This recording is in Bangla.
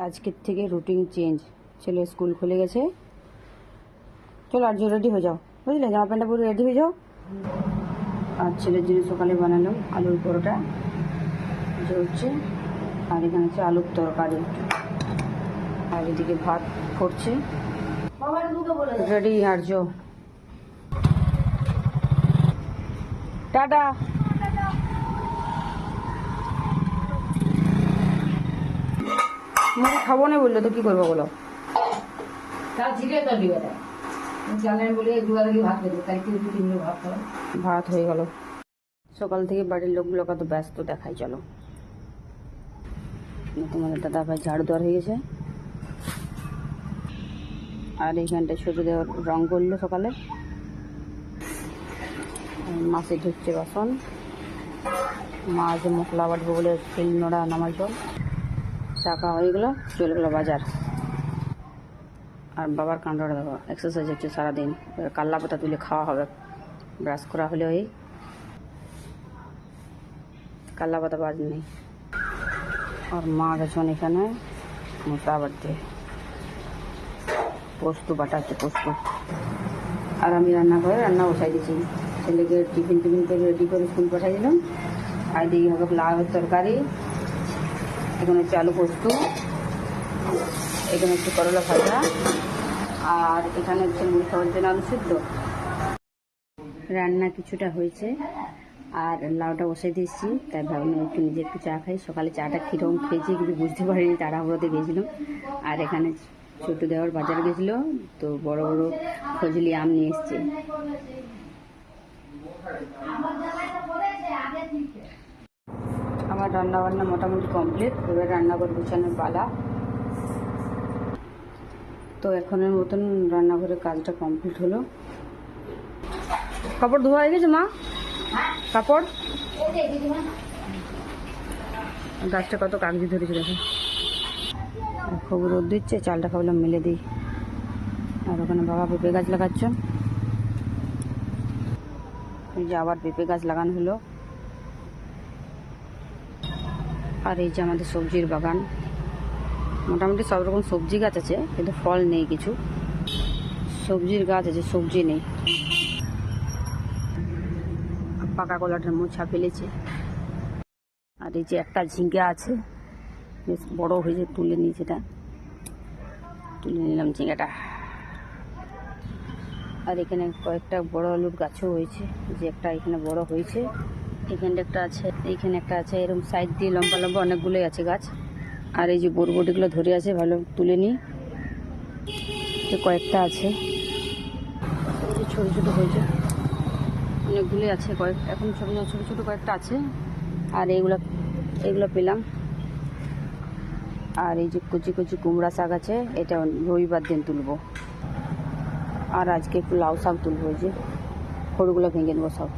আজকের থেকে রুটিন চেঞ্জ। ছেলে স্কুল খুলে গেছে। চলো আর্য রেডি হয়ে যাও, বুঝলে, জামা প্যান্টটা পুরো রেডি হয়ে যাও। আর ছেলের জন্য সকালে বানালাম আলুর পরোটা হচ্ছে, আর এখানে হচ্ছে আলুর তরকারি, আর এদিকে ভাত ফুটছে। রেডি আর্য, টাটা। মুড়ি খাবো না বললো তো কি করবো বলো? ভাত হয়ে গেল। সকাল থেকে বাড়ির লোকগুলো কত ব্যস্ত দেখাই। চলো, তোমাদের দাদা ভাই ঝাড়ু দেওয়ার হয়ে গেছে, আর এইখানটা ছোট দেওয়ার রং করলো সকালে। মাছে ধুচ্ছে বাসন, মাছ মশলা বাটবো বলে তেল নোড়া নামাই জল চাকা হয়ে গেলো, চলে গেলো বাজার। আর বাবার কাণ্ডটা দেখো, এক্সারসাইজ হচ্ছে সারাদিন। কাল্লা পাতা তুলে খাওয়া হবে, ব্রাশ করা হলে ওই কাল্লা পাতা বাজ নেই। আর মা গেছেন এখানে মশলা বাটতে, পোস্ত বাটাচ্ছে পোস্ত। আর আমি রান্না বসাই দিয়েছি। ছেলেকে টিফিন করে রেডি করে স্কুল পাঠাই দিলাম। আর দিকে হবে লাউয়ের তরকারি, এখানে হচ্ছে আলু পোস্ত, এখানে হচ্ছে করলা ভাজা, আর এখানে হচ্ছে মুড়ি খাওয়ার জন্য আলু সিদ্ধ। রান্না কিছুটা হয়েছে, আর লাউটা বসাই দিয়েছি। তাই ভাবলাম একটু নিজে একটু চা খাই। সকালে চাটা কীরকম খেয়েছি কিন্তু বুঝতে পারিনি, তাড়াহুড়োতে গেছিলাম। আর এখানে ছোটো দেওয়ার বাজার গেছিলো, তো বড় বড় ফজলি আম নিয়ে এসছে। আমার রান্না বান্না মোটামুটি কমপ্লিট। এবার রান্নাঘর গুছানোর পালা। তো এখনের মতন রান্নাঘরের কাজটা কমপ্লিট হলো। কাপড় ধোয়া হয়ে গেছে মা? কাপড় গাছটা কত কাগজি ধরেছে দেখো। খুব রোদ দিচ্ছে, চালটা খাবলাম মেলে দিই। আর ওখানে বাবা পেঁপে গাছ লাগাচ্ছ, এই যে আবার পেঁপে গাছ লাগানো হলো। আর এই যে আমাদের সবজির বাগান, মোটামুটি সব রকম সবজি গাছ আছে, কিন্তু ফল নেই কিছু। সবজির গাছ আছে, সবজি নেই। পাকা কলাটার মোছা ফেলেছে। আর এই যে একটা ঝিঙ্গা আছে, বেশ বড় হয়েছে, তুলে নিয়েছে, এটা তুলে নিলাম ঝিঙ্গাটা। আর এখানে কয়েকটা বড় আলুর গাছও হয়েছে, যে একটা এখানে বড় হয়েছে, এখানে একটা আছে, এইখানে একটা আছে। এরকম সাইড দিয়ে লম্বা লম্বা অনেকগুলোই আছে গাছ। আর এই যে বরবটিগুলো ধরে আছে, ভালো তুলে নিই। কয়েকটা আছে, এই যে ছোটো ছোটো হয়েছে, অনেকগুলোই আছে। এখন ছোটো ছোটো কয়েকটা আছে। আর এইগুলো পেলাম। আর এই যে কচি কচি কুমড়া শাক আছে, এটা রবিবার দিন তুলবো। আর আজকে একটু লাউ শাক তুলবো, এই যে খড়গুলো ভেঙে নেবো সব।